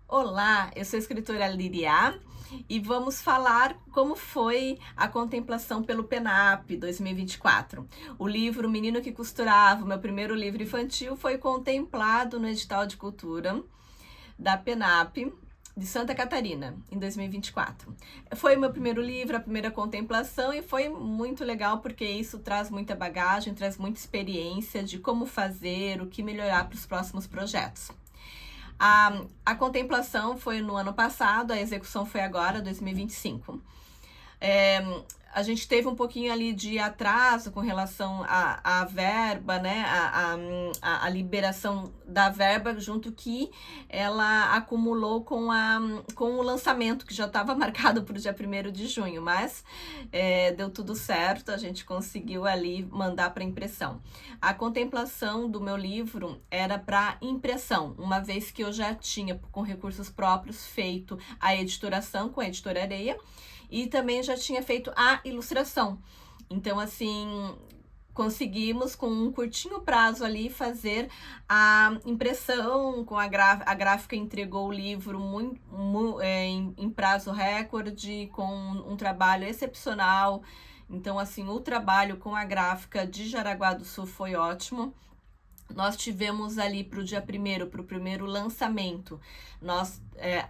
Olá, eu sou a escritora Liriá e vamos falar como foi a contemplação pelo PENAP 2024. O livro Menino que Costurava, meu primeiro livro infantil, foi contemplado no edital de cultura da PENAP de Santa Catarina, em 2024. Foi o meu primeiro livro, a primeira contemplação, e foi muito legal porque isso traz muita bagagem, traz muita experiência de como fazer, o que melhorar para os próximos projetos. A contemplação foi no ano passado, a execução foi agora, 2025. É, a gente teve um pouquinho ali de atraso com relação à verba, né? A liberação da verba, junto que ela acumulou com o lançamento, que já estava marcado para o dia 1º de junho, mas deu tudo certo, a gente conseguiu ali mandar para impressão. A contemplação do meu livro era para impressão, uma vez que eu já tinha, com recursos próprios, feito a editoração com a Editora Areia, e também já tinha feito a ilustração. Então, assim, conseguimos com um curtinho prazo ali fazer a impressão, com a gráfica entregou o livro em prazo recorde, com um trabalho excepcional. Então, assim, o trabalho com a gráfica de Jaraguá do Sul foi ótimo. Nós tivemos ali para o dia 1º, para o primeiro lançamento,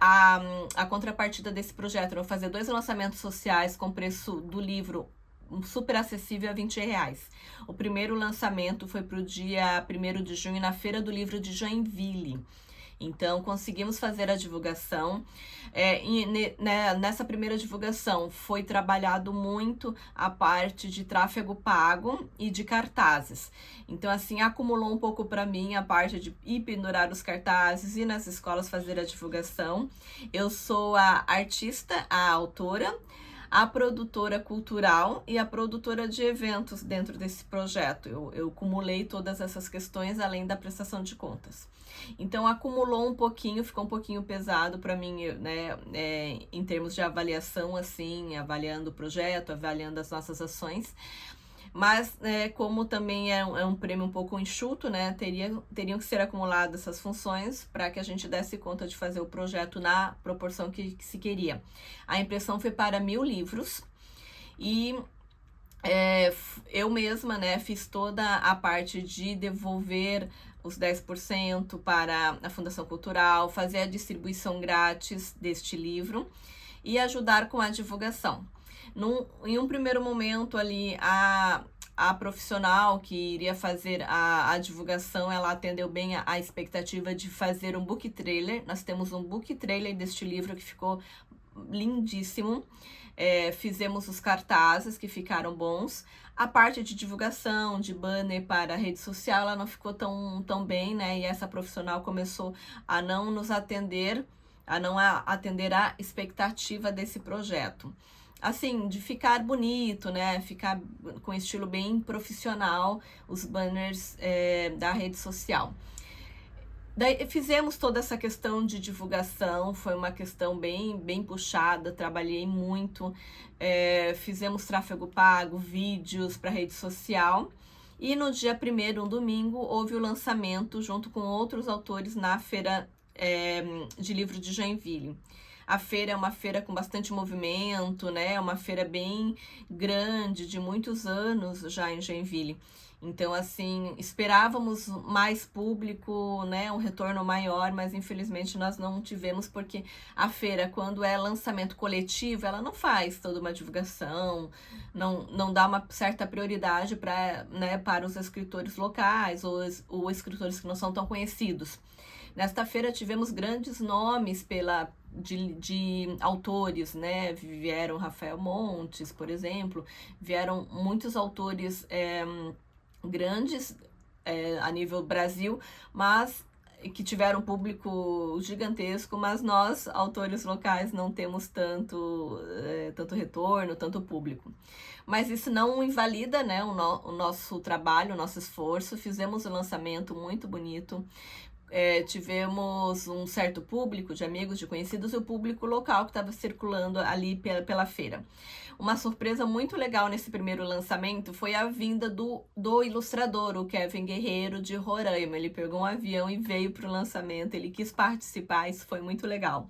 a contrapartida desse projeto era fazer 2 lançamentos sociais com preço do livro super acessível a R$ 20. O primeiro lançamento foi para o dia 1º de junho, na Feira do Livro de Joinville. Então, conseguimos fazer a divulgação. Nessa primeira divulgação, foi trabalhado muito a parte de tráfego pago e de cartazes. Então, assim, acumulou um pouco para mim a parte de ir pendurar os cartazes e nas escolas fazer a divulgação. Eu sou a artista, a autora, a produtora cultural e a produtora de eventos dentro desse projeto. Eu acumulei todas essas questões, além da prestação de contas. Então, acumulou um pouquinho, ficou um pouquinho pesado para mim, né, em termos de avaliação, assim, avaliando o projeto, avaliando as nossas ações. Mas, como também é um prêmio um pouco enxuto, né, teriam que ser acumuladas essas funções para que a gente desse conta de fazer o projeto na proporção que se queria. A impressão foi para 1.000 livros e eu mesma, né, fiz toda a parte de devolver os 10% para a Fundação Cultural, fazer a distribuição grátis deste livro e ajudar com a divulgação. Em um primeiro momento ali, a profissional que iria fazer a divulgação, ela atendeu bem a expectativa de fazer um book trailer. Nós temos um book trailer deste livro que ficou lindíssimo. Fizemos os cartazes que ficaram bons. A parte de divulgação, de banner para a rede social, ela não ficou tão bem, né? E essa profissional começou a não nos atender, a não atender a expectativa desse projeto. Assim, de ficar bonito, né? Ficar com estilo bem profissional, os banners da rede social. Daí fizemos toda essa questão de divulgação, foi uma questão bem puxada, trabalhei muito, fizemos tráfego pago, vídeos para rede social. E no dia 1º, um domingo, houve o lançamento junto com outros autores na Feira de Livro de Joinville. A feira é uma feira com bastante movimento, né? É uma feira bem grande, de muitos anos já em Joinville. Então, assim, esperávamos mais público, né? Um retorno maior, mas infelizmente nós não tivemos, porque a feira, quando é lançamento coletivo, ela não faz toda uma divulgação, não dá uma certa prioridade para os escritores locais ou escritores que não são tão conhecidos. Nesta feira tivemos grandes nomes de autores, né? Vieram Rafael Montes, por exemplo, vieram muitos autores grandes a nível Brasil, mas que tiveram público gigantesco, mas nós, autores locais, não temos tanto retorno, tanto público. Mas isso não invalida, né, o nosso trabalho, o nosso esforço. Fizemos um lançamento muito bonito, tivemos um certo público de amigos, de conhecidos, e o público local que estava circulando ali pela feira. Uma surpresa muito legal nesse primeiro lançamento foi a vinda do ilustrador, o Kevin Guerreiro, de Roraima. Ele pegou um avião e veio para o lançamento, ele quis participar, isso foi muito legal.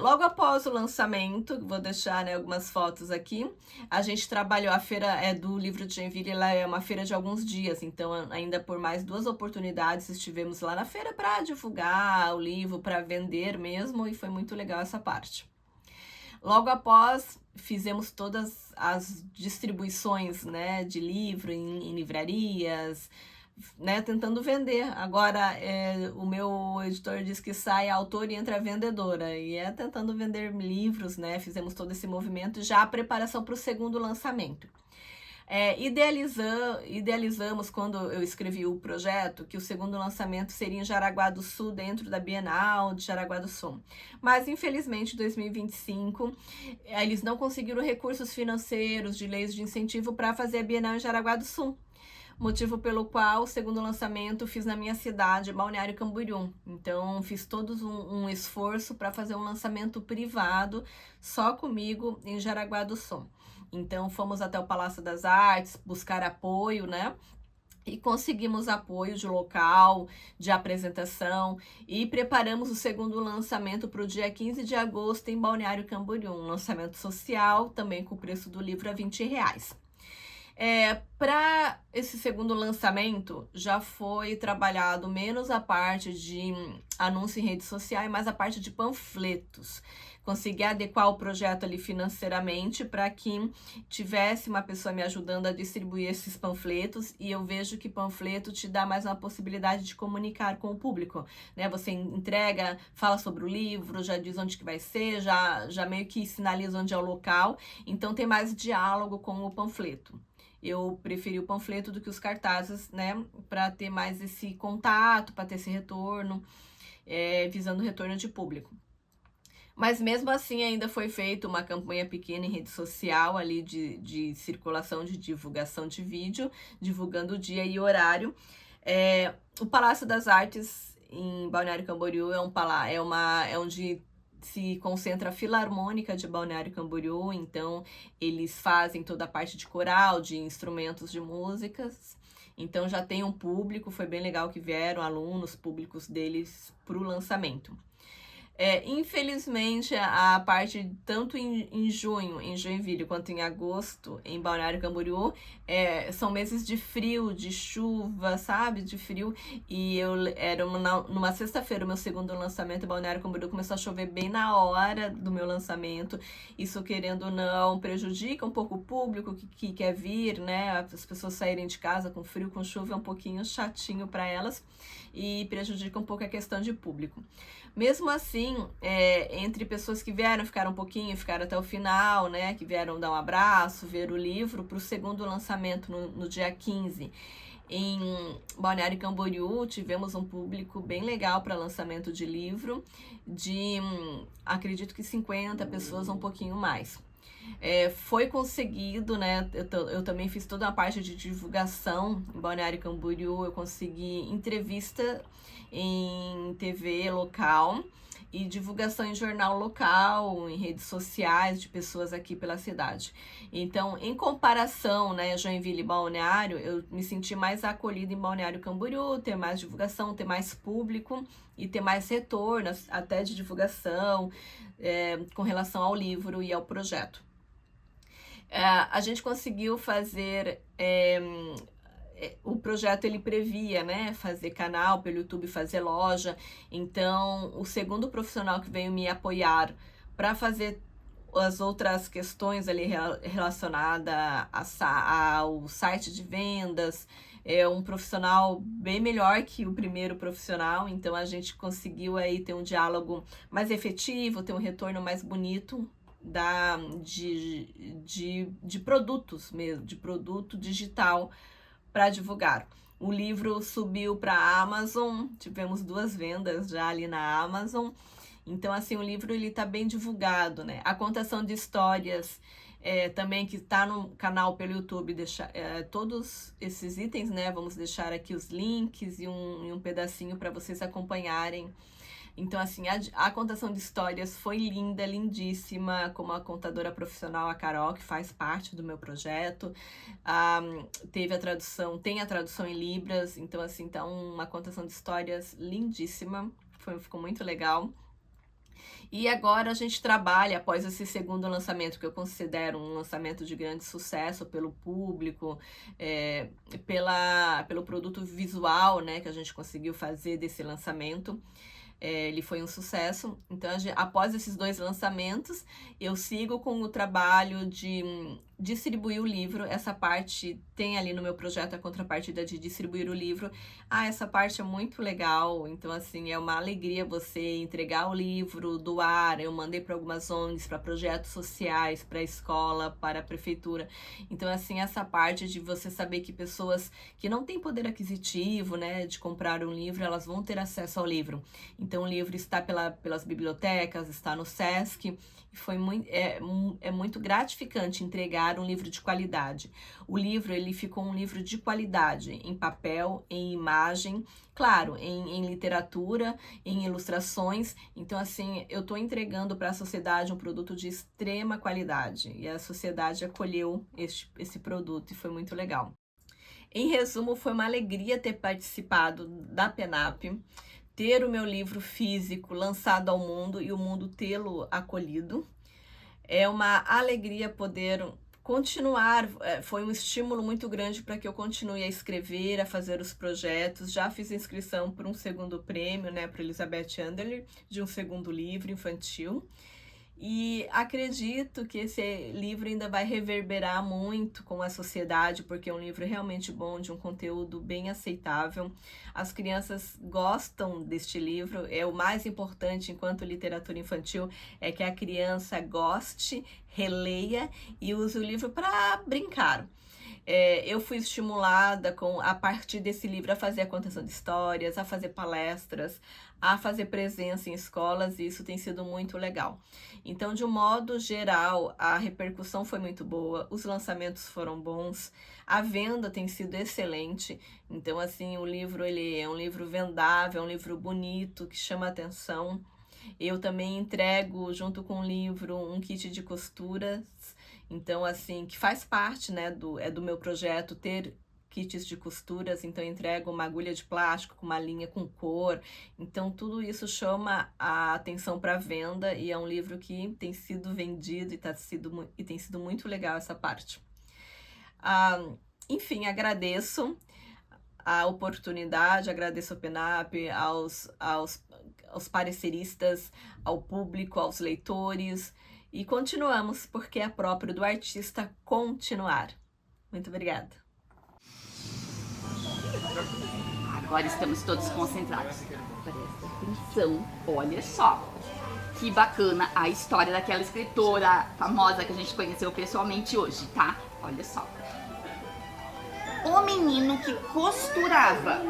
Logo após o lançamento, vou deixar, né, algumas fotos aqui, a gente trabalhou a feira do livro de Joinville, ela é uma feira de alguns dias, então ainda por mais 2 oportunidades estivemos lá na feira para divulgar o livro, para vender mesmo, e foi muito legal essa parte. Logo após, fizemos todas as distribuições, né, de livro em livrarias, né, tentando vender. Agora, o meu editor diz que sai a autora e entra a vendedora, e tentando vender livros, né, fizemos todo esse movimento, já a preparação para o segundo lançamento. Idealizamos, quando eu escrevi o projeto, que o segundo lançamento seria em Jaraguá do Sul, dentro da Bienal de Jaraguá do Sul. Mas, infelizmente, em 2025, eles não conseguiram recursos financeiros de leis de incentivo para fazer a Bienal em Jaraguá do Sul. Motivo pelo qual o segundo lançamento fiz na minha cidade, Balneário Camboriú. Então, fiz todo um esforço para fazer um lançamento privado, só comigo, em Jaraguá do Sul. Então, fomos até o Palácio das Artes, buscar apoio, né? E conseguimos apoio de local, de apresentação, e preparamos o segundo lançamento para o dia 15 de agosto em Balneário Camboriú. Um lançamento social, também com o preço do livro a R$20. Para esse segundo lançamento, já foi trabalhado menos a parte de anúncio em rede social e mais a parte de panfletos. Consegui adequar o projeto ali financeiramente para que tivesse uma pessoa me ajudando a distribuir esses panfletos, e eu vejo que panfleto te dá mais uma possibilidade de comunicar com o público, né? Você entrega, fala sobre o livro, já diz onde que vai ser, já meio que sinaliza onde é o local, então tem mais diálogo com o panfleto. Eu preferi o panfleto do que os cartazes, né, para ter mais esse contato, para ter esse retorno, visando o retorno de público. Mas mesmo assim ainda foi feita uma campanha pequena em rede social ali de circulação, de divulgação de vídeo, divulgando o dia e o horário. O Palácio das Artes em Balneário Camboriú é onde se concentra a Filarmônica de Balneário Camboriú, então eles fazem toda a parte de coral, de instrumentos de músicas. Então já tem um público, foi bem legal que vieram alunos públicos deles para o lançamento. Infelizmente, a parte tanto em junho, em Joinville, quanto em agosto, em Balneário Camboriú, são meses de frio, de chuva, sabe? De frio. E era numa sexta-feira, o meu segundo lançamento em Balneário Camboriú, começou a chover bem na hora do meu lançamento. Isso, querendo ou não, prejudica um pouco o público que quer vir, né? As pessoas saírem de casa com frio, com chuva, é um pouquinho chatinho para elas, e prejudica um pouco a questão de público. Mesmo assim, entre pessoas que vieram, ficaram um pouquinho, ficaram até o final, né, que vieram dar um abraço, ver o livro, para o segundo lançamento no dia 15, em Balneário Camboriú, tivemos um público bem legal para lançamento de livro, de acredito que 50 pessoas, um pouquinho mais. Foi conseguido, né? Eu também fiz toda uma parte de divulgação em Balneário Camboriú, eu consegui entrevista em TV local e divulgação em jornal local, em redes sociais de pessoas aqui pela cidade. Então, em comparação, né, Joinville e Balneário, eu me senti mais acolhida em Balneário Camboriú, ter mais divulgação, ter mais público e ter mais retorno, até de divulgação, com relação ao livro e ao projeto. A gente conseguiu fazer, o projeto ele previa, né, fazer canal pelo YouTube, fazer loja. Então, o segundo profissional que veio me apoiar para fazer as outras questões ali relacionadas ao site de vendas, é um profissional bem melhor que o primeiro profissional, então a gente conseguiu aí ter um diálogo mais efetivo, ter um retorno mais bonito de produtos mesmo, de produto digital para divulgar. O livro subiu para a Amazon, tivemos 2 vendas já ali na Amazon. Então, assim, o livro ele tá bem divulgado, né? A contação de histórias também que está no canal pelo YouTube, todos esses itens, né? Vamos deixar aqui os links e um pedacinho para vocês acompanharem. Então, assim, a contação de histórias foi linda, lindíssima, com uma contadora profissional, a Carol, que faz parte do meu projeto. Teve a tradução, tem a tradução em Libras, então, assim, tá uma contação de histórias lindíssima, ficou muito legal. E agora a gente trabalha, após esse segundo lançamento, que eu considero um lançamento de grande sucesso pelo público, pelo produto visual, né, que a gente conseguiu fazer desse lançamento. Ele foi um sucesso. Então, após esses 2 lançamentos, eu sigo com o trabalho de distribuir o livro. Essa parte tem ali no meu projeto a contrapartida de distribuir o livro. Essa parte é muito legal. Então, assim, é uma alegria você entregar o livro, doar. Eu mandei para algumas ONGs, para projetos sociais, para a escola, para a prefeitura. Então, assim, essa parte de você saber que pessoas que não têm poder aquisitivo, né, de comprar um livro, elas vão ter acesso ao livro. Então, o livro está pelas bibliotecas, está no Sesc. É muito gratificante entregar um livro de qualidade. O livro, ele ficou um livro de qualidade, em papel, em imagem, claro, em literatura, em ilustrações. Então, assim, eu estou entregando para a sociedade um produto de extrema qualidade. E a sociedade acolheu esse produto e foi muito legal. Em resumo, foi uma alegria ter participado da PENAP, ter o meu livro físico lançado ao mundo e o mundo tê-lo acolhido. É uma alegria poder continuar, foi um estímulo muito grande para que eu continue a escrever, a fazer os projetos. Já fiz inscrição para um segundo prêmio, né, para Elizabeth Anderle, de um segundo livro infantil. E acredito que esse livro ainda vai reverberar muito com a sociedade, porque é um livro realmente bom, de um conteúdo bem aceitável. As crianças gostam deste livro, é o mais importante enquanto literatura infantil, é que a criança goste, releia e use o livro para brincar. Eu fui estimulada a partir desse livro a fazer a contação de histórias, a fazer palestras, a fazer presença em escolas, e isso tem sido muito legal. Então, de um modo geral, a repercussão foi muito boa, os lançamentos foram bons, a venda tem sido excelente. Então, assim, o livro, ele é um livro vendável, é um livro bonito, que chama atenção. Eu também entrego, junto com o livro, um kit de costuras. Então, assim, que faz parte, né, do meu projeto ter kits de costuras. Então, eu entrego uma agulha de plástico com uma linha com cor. Então, tudo isso chama a atenção para a venda, e é um livro que tem sido vendido e tem sido muito legal essa parte. Enfim, agradeço a oportunidade, agradeço ao PENAP, aos pareceristas, ao público, aos leitores, e continuamos, porque é próprio do artista continuar. Muito obrigada. Agora estamos todos concentrados. Presta atenção, olha só. Que bacana a história daquela escritora famosa que a gente conheceu pessoalmente hoje, tá? Olha só. O menino que costurava.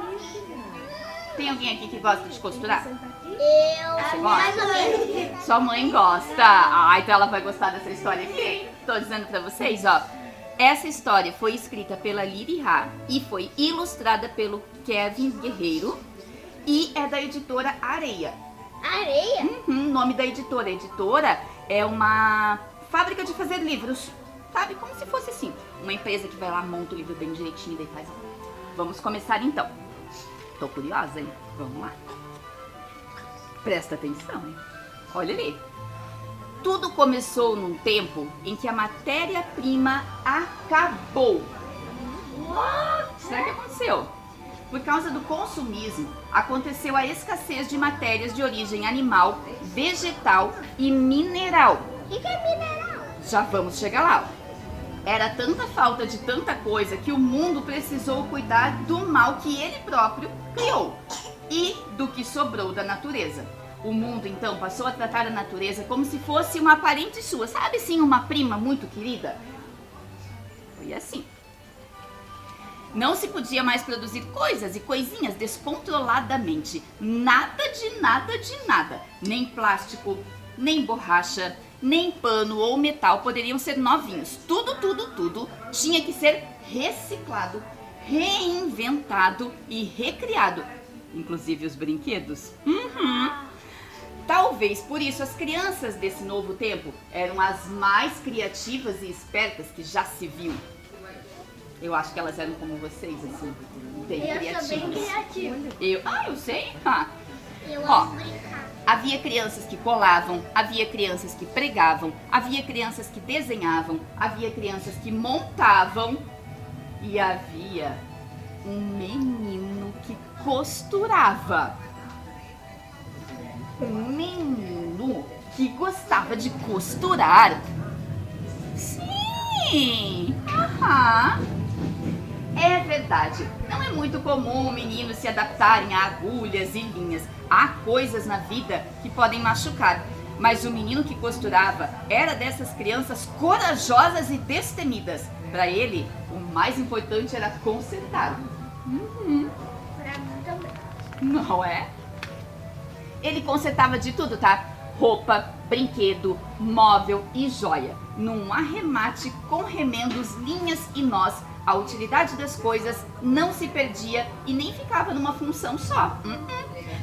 Tem alguém aqui que gosta de costurar? Eu, mais ou menos. Sua mãe gosta. Então ela vai gostar dessa história aqui, hein? Tô dizendo pra vocês, ó. Essa história foi escrita pela Liri Ha e foi ilustrada pelo Kevin Guerreiro e é da editora Areia. Areia? Nome da editora. A editora é uma fábrica de fazer livros, sabe? Como se fosse assim, uma empresa que vai lá, monta o livro bem direitinho e faz. Vamos começar então. Tô curiosa, hein? Vamos lá. Presta atenção, hein? Olha ali. Tudo começou num tempo em que a matéria-prima acabou. Será que aconteceu? Por causa do consumismo, aconteceu a escassez de matérias de origem animal, vegetal e mineral. O que é mineral? Já vamos chegar lá. Era tanta falta de tanta coisa que o mundo precisou cuidar do mal que ele próprio criou e do que sobrou da natureza. O mundo, então, passou a tratar a natureza como se fosse uma parente sua, sabe assim, uma prima muito querida? Foi assim. Não se podia mais produzir coisas e coisinhas descontroladamente. Nada de nada de nada. Nem plástico, nem borracha, nem pano ou metal poderiam ser novinhos. Tudo tinha que ser reciclado, reinventado e recriado. Inclusive os brinquedos. Talvez por isso as crianças desse novo tempo eram as mais criativas e espertas que já se viu. Eu acho que elas eram como vocês, assim, bem criativas. Eu sou bem criativa. Eu sei? Eu Ó, amo brincar. havia crianças que colavam, havia crianças que pregavam, havia crianças que desenhavam, havia crianças que montavam e havia um menino que costurava. Um menino que gostava de costurar. Sim! É verdade. Não é muito comum meninos se adaptarem a agulhas e linhas. Há coisas na vida que podem machucar. Mas o menino que costurava era dessas crianças corajosas e destemidas. Para ele, o mais importante era consertar. Pra mim também. Não é? Ele consertava de tudo, tá? Roupa, brinquedo, móvel e joia. Num arremate com remendos, linhas e nós, a utilidade das coisas não se perdia e nem ficava numa função só.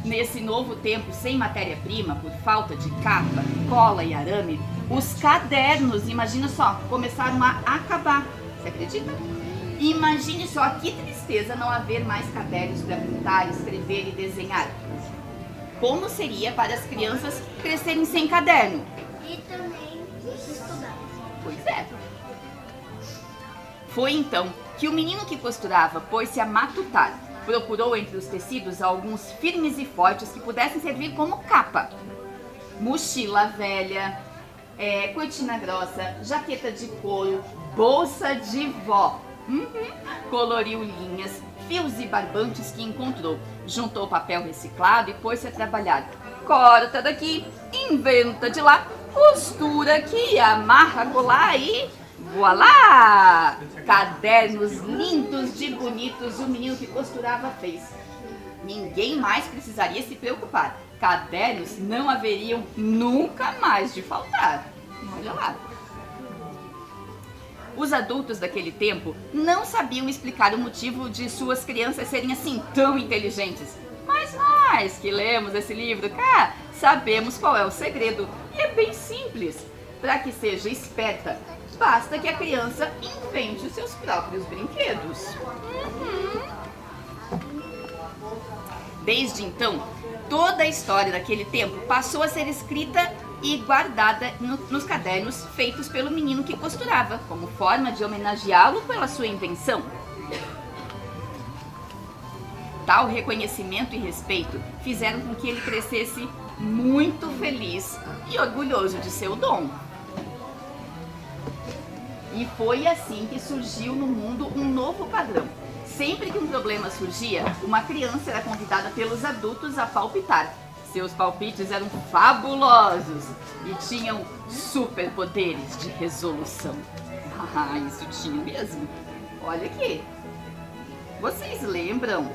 Nesse novo tempo, sem matéria-prima, por falta de capa, cola e arame, os cadernos, imagina só, começaram a acabar. Você acredita? Imagine só que tristeza não haver mais cadernos para pintar, escrever e desenhar. Como seria para as crianças crescerem sem caderno? E também estudar. Pois é. Foi então que o menino que costurava pôs-se a matutar. Procurou entre os tecidos alguns firmes e fortes que pudessem servir como capa. Mochila velha, cortina grossa, jaqueta de couro, bolsa de vó. Coloriu linhas, fios e barbantes que encontrou. Juntou papel reciclado e pôs-se a trabalhar. Corta daqui, inventa de lá, costura aqui, amarra colar e voilá! Cadernos lindos de bonitos o menino que costurava fez. Ninguém mais precisaria se preocupar. Cadernos não haveriam nunca mais de faltar. Olha lá. Os adultos daquele tempo não sabiam explicar o motivo de suas crianças serem assim tão inteligentes. Mas nós que lemos esse livro, cá, sabemos qual é o segredo. E é bem simples. Para que seja esperta, basta que a criança invente os seus próprios brinquedos. Desde então, toda a história daquele tempo passou a ser escrita e guardada nos cadernos feitos pelo menino que costurava, como forma de homenageá-lo pela sua invenção. Tal reconhecimento e respeito fizeram com que ele crescesse muito feliz e orgulhoso de seu dom. E foi assim que surgiu no mundo um novo padrão. Sempre que um problema surgia, uma criança era convidada pelos adultos a palpitar. Seus palpites eram fabulosos e tinham superpoderes de resolução. Isso tinha mesmo. Olha aqui. Vocês lembram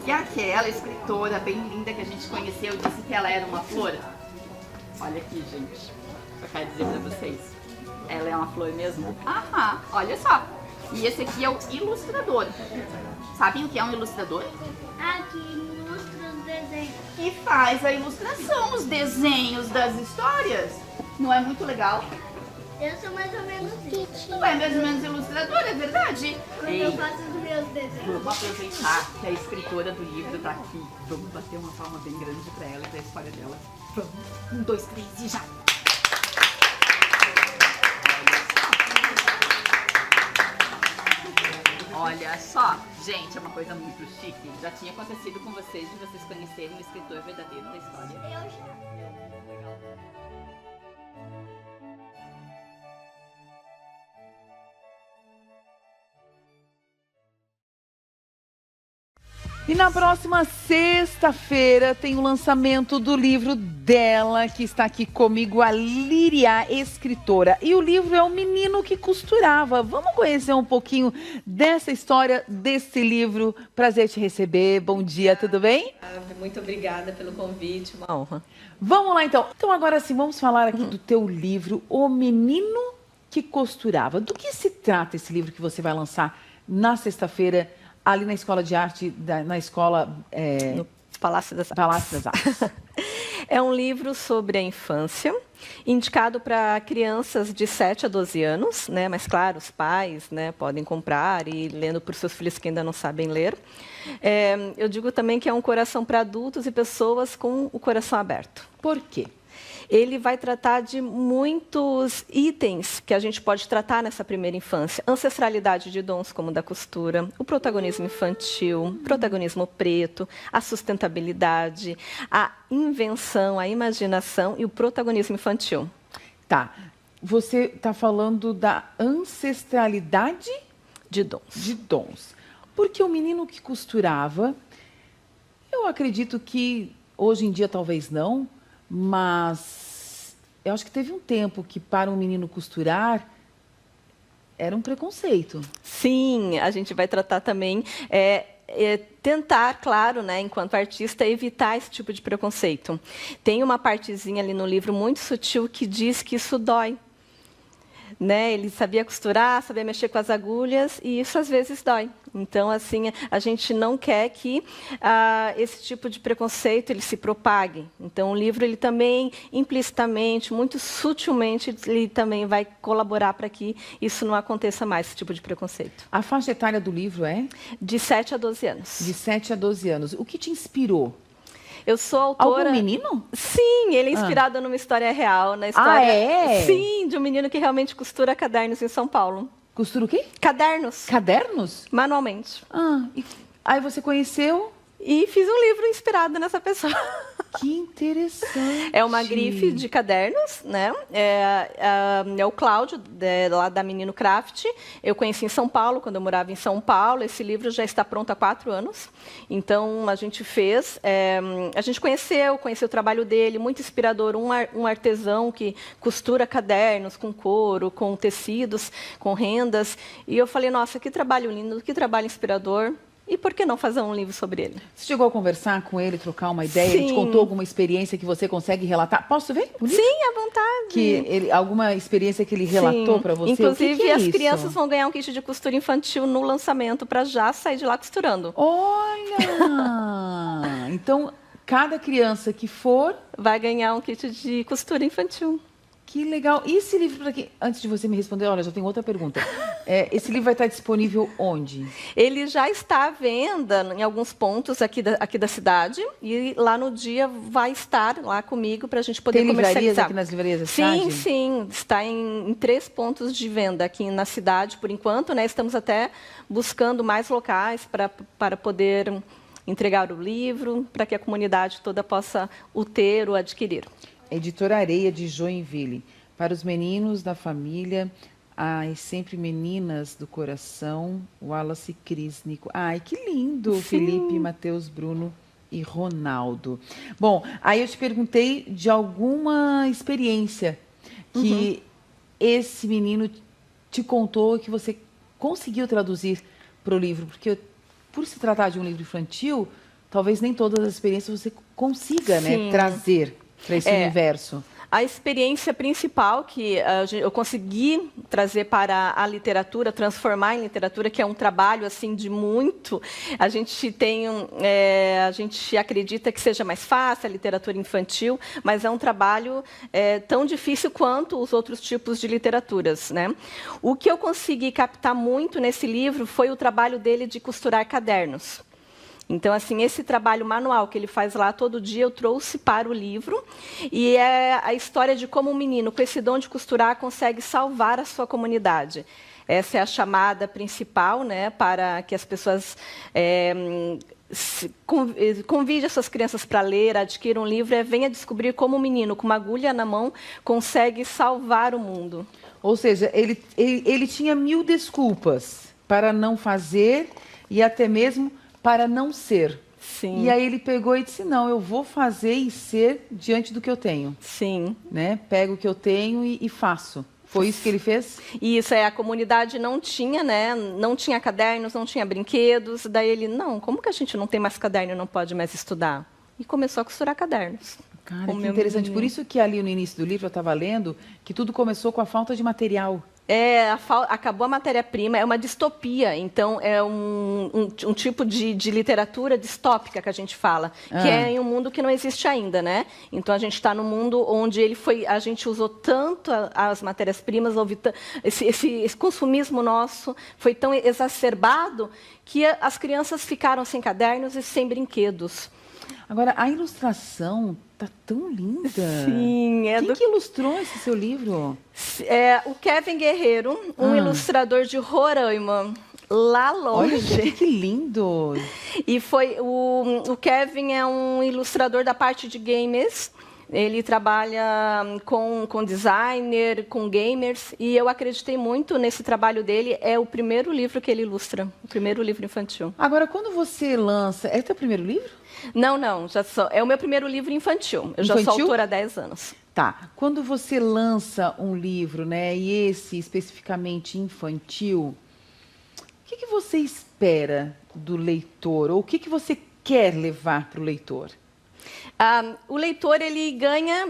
que aquela escritora bem linda que a gente conheceu disse que ela era uma flor? Olha aqui, gente. Eu quero dizer pra vocês. Ela é uma flor mesmo? Olha só. E esse aqui é o ilustrador. Sabem o que é um ilustrador? Aqui ilustra os desenhos. Que faz a ilustração, os desenhos das histórias. Não é muito legal? Eu sou mais ou menos isso. Tu é mais ou menos ilustrador, é verdade? Quando eu faço os meus desenhos. Vamos aproveitar que a escritora do livro tá aqui. Vamos bater uma palma bem grande pra ela e pra história dela. Vamos. 1, 2, 3 e já! Olha só, gente, é uma coisa muito chique. Já tinha acontecido com vocês de vocês conhecerem o escritor verdadeiro da história? Eu já. E na próxima sexta-feira tem o lançamento do livro dela, que está aqui comigo, a Líria, escritora. E o livro é O Menino que Costurava. Vamos conhecer um pouquinho dessa história, desse livro. Prazer te receber. Bom dia, tudo bem? Muito obrigada pelo convite, uma honra. Vamos lá, então. Então, agora sim, vamos falar aqui do teu livro, O Menino que Costurava. Do que se trata esse livro que você vai lançar na sexta-feira, ali na Escola de Arte, na escola... No Palácio das Artes. Palácio das Artes. É um livro sobre a infância, indicado para crianças de 7 a 12 anos, né? Mas, claro, os pais, né, podem comprar e ir lendo para os seus filhos que ainda não sabem ler. Eu digo também que é um coração para adultos e pessoas com o coração aberto. Por quê? Ele vai tratar de muitos itens que a gente pode tratar nessa primeira infância. Ancestralidade de dons, como o da costura, o protagonismo infantil, protagonismo preto, a sustentabilidade, a invenção, a imaginação e o protagonismo infantil. Tá. Você está falando da ancestralidade de dons. De dons. Porque o menino que costurava, eu acredito que hoje em dia talvez não, mas eu acho que teve um tempo que para um menino costurar era um preconceito. Sim, a gente vai tratar também, tentar, claro, né, enquanto artista, evitar esse tipo de preconceito. Tem uma partezinha ali no livro muito sutil que diz que isso dói. Né? Ele sabia costurar, sabia mexer com as agulhas e isso às vezes dói. Então, assim, a gente não quer que esse tipo de preconceito ele se propague. Então, o livro ele também implicitamente, muito sutilmente, ele também vai colaborar para que isso não aconteça mais, esse tipo de preconceito. A faixa etária do livro é? De 7 a 12 anos. De 7 a 12 anos. O que te inspirou? Eu sou autora... Algum menino? Sim, ele é inspirado numa história real. Na história... é? Sim, de um menino que realmente costura cadernos em São Paulo. Costura o quê? Cadernos. Cadernos? Manualmente. Aí você conheceu? E fiz um livro inspirado nessa pessoa. Que interessante. É uma grife de cadernos, né? É o Cláudio, lá da Menino Craft. Eu conheci em São Paulo, quando eu morava em São Paulo. Esse livro já está pronto há 4 anos. Então, a gente fez... a gente conheceu o trabalho dele, muito inspirador. Um artesão que costura cadernos com couro, com tecidos, com rendas. E eu falei, nossa, que trabalho lindo, que trabalho inspirador. E por que não fazer um livro sobre ele? Você chegou a conversar com ele, trocar uma ideia? Sim. Ele te contou alguma experiência que você consegue relatar? Posso ver? Sim, à vontade. Alguma experiência que ele relatou para você? Inclusive, que é as isso? crianças vão ganhar um kit de costura infantil no lançamento para já sair de lá costurando. Olha! Então, cada criança que for... vai ganhar um kit de costura infantil. Que legal. E esse livro, para quem... Antes de você me responder, olha, já tenho outra pergunta. Esse livro vai estar disponível onde? Ele já está à venda em alguns pontos aqui da cidade. E lá no dia vai estar lá comigo para a gente poder comercializar. Tem livrarias aqui nas livrarias da cidade? Sim. Está em 3 pontos de venda aqui na cidade, por enquanto. Né? Estamos até buscando mais locais para poder entregar o livro, para que a comunidade toda possa o ter ou adquirir. Editora Areia de Joinville. Para os meninos da família, sempre meninas do coração, Wallace Crisnico. Ai, que lindo! Sim. Felipe, Matheus, Bruno e Ronaldo. Bom, aí eu te perguntei de alguma experiência que esse menino te contou que você conseguiu traduzir para o livro, porque por se tratar de um livro infantil, talvez nem todas as experiências você consiga, né, trazer para esse universo. A experiência principal que eu consegui trazer para a literatura, transformar em literatura, que é um trabalho assim de muito. A gente a gente acredita que seja mais fácil a literatura infantil, mas é um trabalho tão difícil quanto os outros tipos de literaturas, né? O que eu consegui captar muito nesse livro foi o trabalho dele de costurar cadernos. Então, assim, esse trabalho manual que ele faz lá todo dia, eu trouxe para o livro. E é a história de como um menino, com esse dom de costurar, consegue salvar a sua comunidade. Essa é a chamada principal, né, para que as pessoas convide as suas crianças para ler, adquiram um livro, venha descobrir como um menino, com uma agulha na mão, consegue salvar o mundo. Ou seja, ele tinha 1000 desculpas para não fazer e até mesmo para não ser. Sim. E aí ele pegou e disse, não, eu vou fazer e ser diante do que eu tenho. Sim. Né? Pego o que eu tenho e faço. Foi isso que ele fez? Isso, a comunidade não tinha, né? Não tinha cadernos, não tinha brinquedos. Daí ele, não, como que a gente não tem mais caderno e não pode mais estudar? E começou a costurar cadernos. Cara, que interessante. Por isso que ali no início do livro eu estava lendo que tudo começou com a falta de material. Acabou a matéria-prima, é uma distopia, então é um tipo de literatura distópica que a gente fala, que é em um mundo que não existe ainda, né? Então a gente está num mundo onde a gente usou tanto as matérias-primas, esse consumismo nosso foi tão exacerbado que as crianças ficaram sem cadernos e sem brinquedos. Agora, a ilustração tá tão linda. Sim. Quem que ilustrou esse seu livro? O Kevin Guerreiro, um ilustrador de Roraima, lá longe. Olha, que lindo! E o Kevin é um ilustrador da parte de games. Ele trabalha com designer, com gamers, e eu acreditei muito nesse trabalho dele. É o primeiro livro que ele ilustra, o primeiro livro infantil. Agora, quando você lança... É o teu primeiro livro? Não, é o meu primeiro livro infantil. Eu já sou autora há 10 anos. Tá. Quando você lança um livro, né, e esse especificamente infantil, o que você espera do leitor? Ou o que você quer levar para o leitor? O leitor, ele ganha,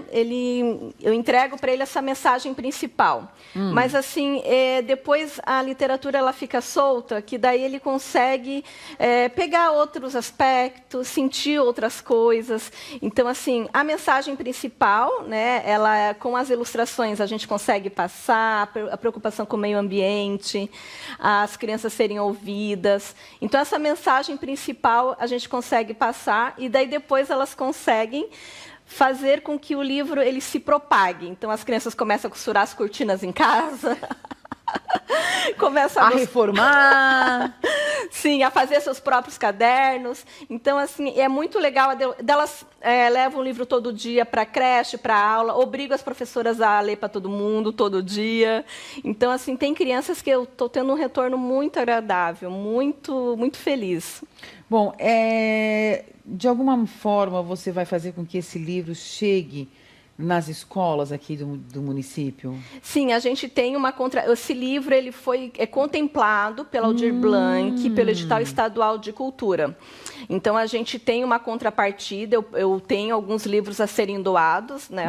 eu entrego para ele essa mensagem principal. Mas, assim, depois a literatura ela fica solta, que daí ele consegue pegar outros aspectos, sentir outras coisas. Então, assim, a mensagem principal, né, ela, com as ilustrações, a gente consegue passar, a preocupação com o meio ambiente, as crianças serem ouvidas. Então, essa mensagem principal a gente consegue passar, e daí depois elas conseguem fazer com que o livro ele se propague. Então, as crianças começam a costurar as cortinas em casa, começam a reformar. Sim, a fazer seus próprios cadernos. Então, assim, é muito legal. Delas levam o livro todo dia para a creche, para a aula, obrigam as professoras a ler para todo mundo, todo dia. Então, assim, tem crianças que eu estou tendo um retorno muito agradável, muito, muito feliz. Bom, de alguma forma você vai fazer com que esse livro chegue nas escolas aqui do município? Sim, a gente tem esse livro ele foi contemplado pela Aldir Blanc, pelo edital estadual de cultura. Então a gente tem uma contrapartida. Eu tenho alguns livros a serem doados, né?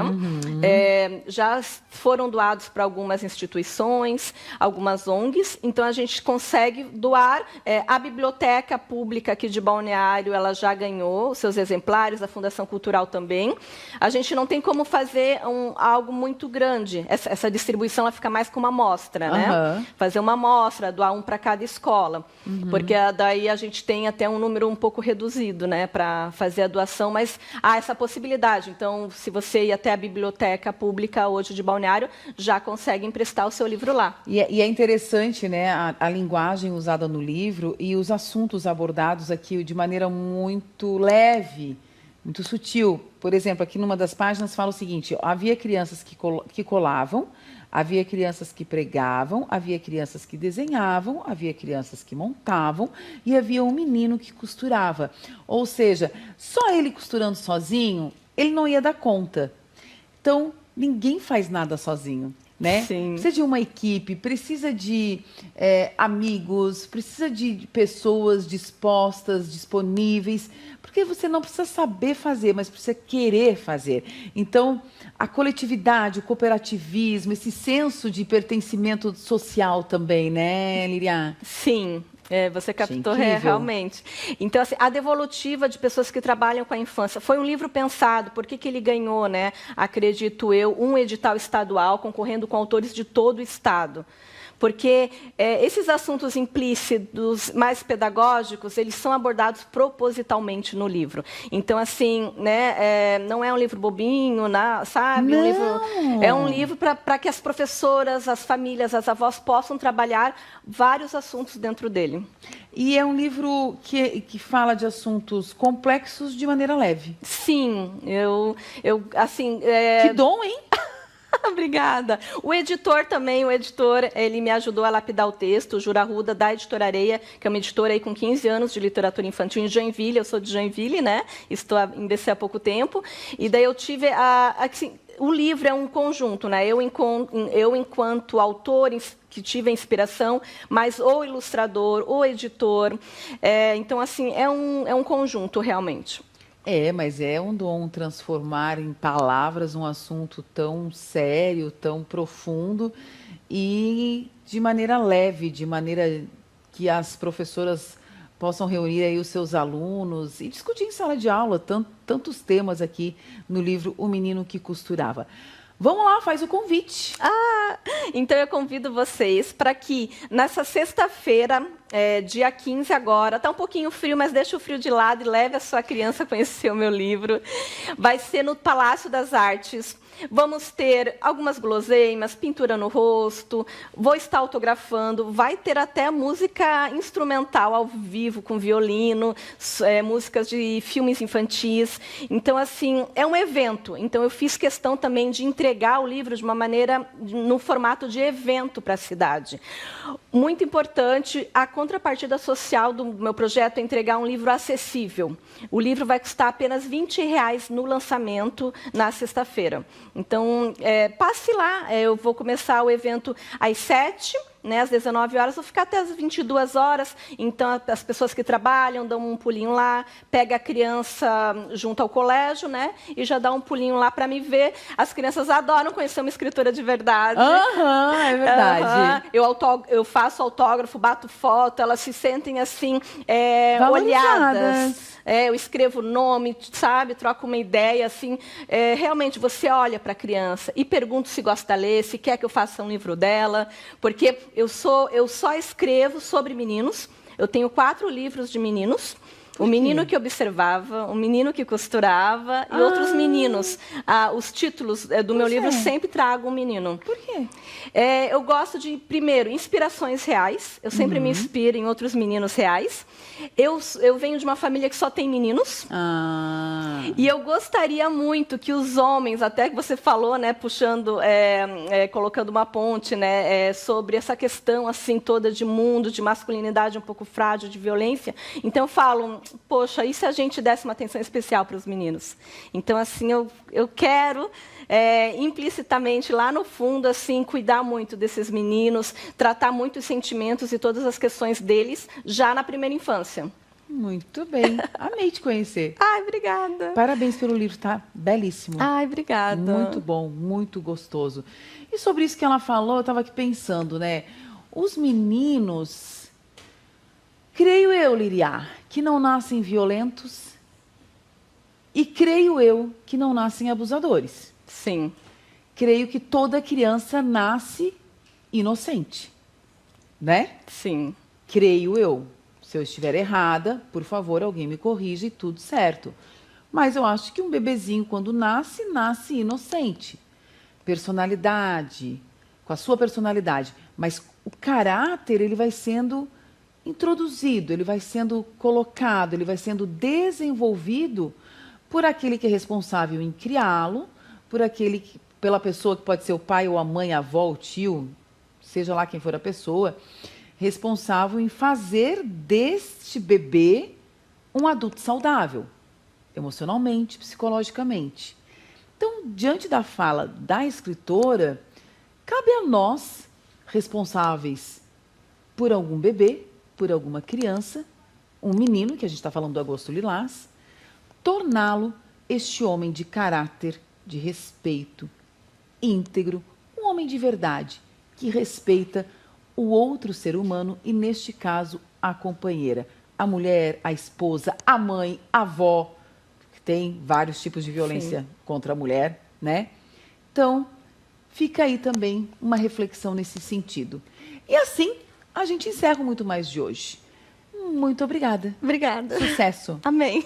Já foram doados para algumas instituições, algumas ONGs. Então a gente consegue doar. A biblioteca pública aqui de Balneário, ela já ganhou os seus exemplares, a Fundação Cultural também. A gente não tem como fazer algo muito grande. Essa distribuição ela fica mais com uma amostra, né? Fazer uma amostra, doar um para cada escola. Porque daí a gente tem até um número um pouco reduzido, né, para fazer a doação, mas há essa possibilidade. Então, se você ir até a biblioteca pública hoje de Balneário, já consegue emprestar o seu livro lá. E é interessante, né, a linguagem usada no livro e os assuntos abordados aqui de maneira muito leve, muito sutil. Por exemplo, aqui numa das páginas fala o seguinte: havia crianças que colavam, havia crianças que pregavam, havia crianças que desenhavam, havia crianças que montavam e havia um menino que costurava. Ou seja, só ele costurando sozinho, ele não ia dar conta. Então, ninguém faz nada sozinho, né? Sim. Precisa de uma equipe, precisa de amigos, precisa de pessoas dispostas, disponíveis, porque você não precisa saber fazer, mas precisa querer fazer. Então, a coletividade, o cooperativismo, esse senso de pertencimento social também, né, Lilian? Sim. Você captou realmente. Então, assim, a devolutiva de pessoas que trabalham com a infância. Foi um livro pensado. Por que ele ganhou, né? Acredito eu, um edital estadual concorrendo com autores de todo o estado. Porque esses assuntos implícitos, mais pedagógicos, eles são abordados propositalmente no livro. Então, assim, né, não é um livro bobinho, sabe? Não. É um livro para que as professoras, as famílias, as avós possam trabalhar vários assuntos dentro dele. E é um livro que fala de assuntos complexos de maneira leve. Sim, assim... Que dom, hein? Obrigada. O editor, ele me ajudou a lapidar o texto, o Jura Arruda, da Editora Areia, que é uma editora aí com 15 anos de literatura infantil em Joinville. Eu sou de Joinville, né? Estou em BC há pouco tempo. E daí eu tive assim, o livro é um conjunto, né? Eu enquanto autor que tive a inspiração, mas o ilustrador, o editor. Então, assim, é um conjunto, realmente. Mas é um dom transformar em palavras um assunto tão sério, tão profundo e de maneira leve, de maneira que as professoras possam reunir aí os seus alunos e discutir em sala de aula tantos temas aqui no livro O Menino que Costurava. Vamos lá, faz o convite. Então eu convido vocês para que nessa sexta-feira, dia 15 agora, está um pouquinho frio, mas deixa o frio de lado e leve a sua criança a conhecer o meu livro. Vai ser no Palácio das Artes. Vamos ter algumas guloseimas, pintura no rosto, vou estar autografando, vai ter até música instrumental ao vivo, com violino, músicas de filmes infantis. Então, assim, é um evento. Então, eu fiz questão também de entregar o livro de uma maneira, no formato de evento para a cidade. Muito importante, a contrapartida social do meu projeto é entregar um livro acessível. O livro vai custar apenas R$20 no lançamento, na sexta-feira. Então, passe lá, eu vou começar o evento às 7h, né, às 19 horas, vou ficar até às 22 horas. Então, as pessoas que trabalham dão um pulinho lá, pega a criança junto ao colégio, né, e já dá um pulinho lá para me ver. As crianças adoram conhecer uma escritora de verdade. É verdade. Eu faço autógrafo, bato foto, elas se sentem assim, olhadas. Eu escrevo o nome, sabe, troco uma ideia, assim. Realmente, você olha para a criança e pergunta se gosta de ler, se quer que eu faça um livro dela, porque eu só escrevo sobre meninos. Eu tenho 4 livros de meninos. O menino que observava, o menino que costurava e outros meninos. Os títulos do meu livro sempre trago um menino. Por quê? Eu gosto de, primeiro, inspirações reais. Eu sempre me inspiro em outros meninos reais. Eu venho de uma família que só tem meninos. E eu gostaria muito que os homens, até que você falou, né, puxando, colocando uma ponte, né, sobre essa questão assim toda de mundo, de masculinidade um pouco frágil, de violência. Então eu falo, poxa, e se a gente desse uma atenção especial para os meninos? Então, assim, eu quero, implicitamente, lá no fundo, assim, cuidar muito desses meninos, tratar muito os sentimentos e todas as questões deles já na primeira infância. Muito bem. Amei te conhecer. Ai, obrigada. Parabéns pelo livro, tá belíssimo. Ai, obrigada. Muito bom, muito gostoso. E sobre isso que ela falou, eu estava aqui pensando, né? Os meninos, creio eu, Liriá, que não nascem violentos e creio eu que não nascem abusadores. Sim. Creio que toda criança nasce inocente, né? Sim. Creio eu. Se eu estiver errada, por favor, alguém me corrija e tudo certo. Mas eu acho que um bebezinho, quando nasce, nasce inocente. Personalidade, com a sua personalidade. Mas o caráter, ele vai sendo introduzido, ele vai sendo colocado, ele vai sendo desenvolvido por aquele que é responsável em criá-lo, pela pessoa que pode ser o pai ou a mãe, a avó, o tio, seja lá quem for a pessoa, responsável em fazer deste bebê um adulto saudável, emocionalmente, psicologicamente. Então, diante da fala da escritora, cabe a nós, responsáveis por algum bebê, por alguma criança, um menino, que a gente está falando do Agosto Lilás, torná-lo este homem de caráter, de respeito, íntegro, um homem de verdade, que respeita o outro ser humano e, neste caso, a companheira, a mulher, a esposa, a mãe, a avó, que tem vários tipos de violência contra a mulher, né? Então, fica aí também uma reflexão nesse sentido. E assim, a gente encerra o Muito Mais de hoje. Muito obrigada. Obrigada. Sucesso. Amém.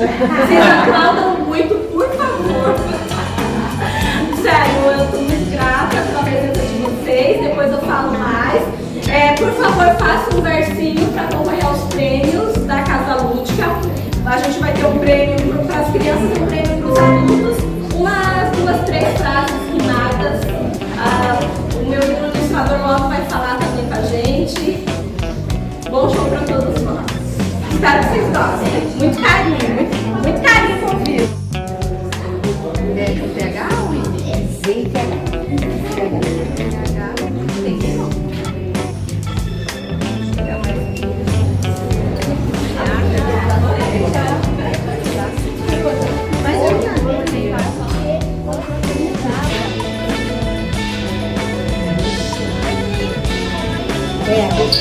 Vocês aplaudam muito, por favor. Sério, eu tô muito grata pela presença de vocês. Depois eu falo mais. Por favor, faça um versinho para concorrer aos prêmios da Casa Lúdica. A gente vai ter um prêmio para as crianças e um prêmio para os adultos. Umas 2, 3 frases rimadas. O meu ilustrador logo vai falar também com a gente. Bom show para todos nós. Espero que vocês gostem. Muito carinho, muito carinho envolvido. PH ou I?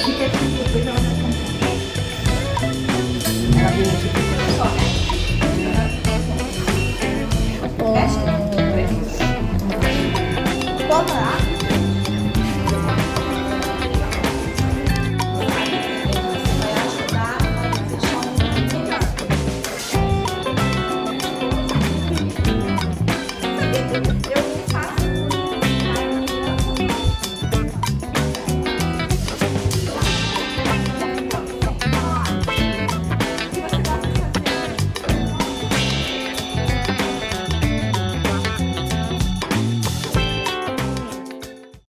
Fica aqui, depois ela vai contar. Ela veio aqui. Fecha.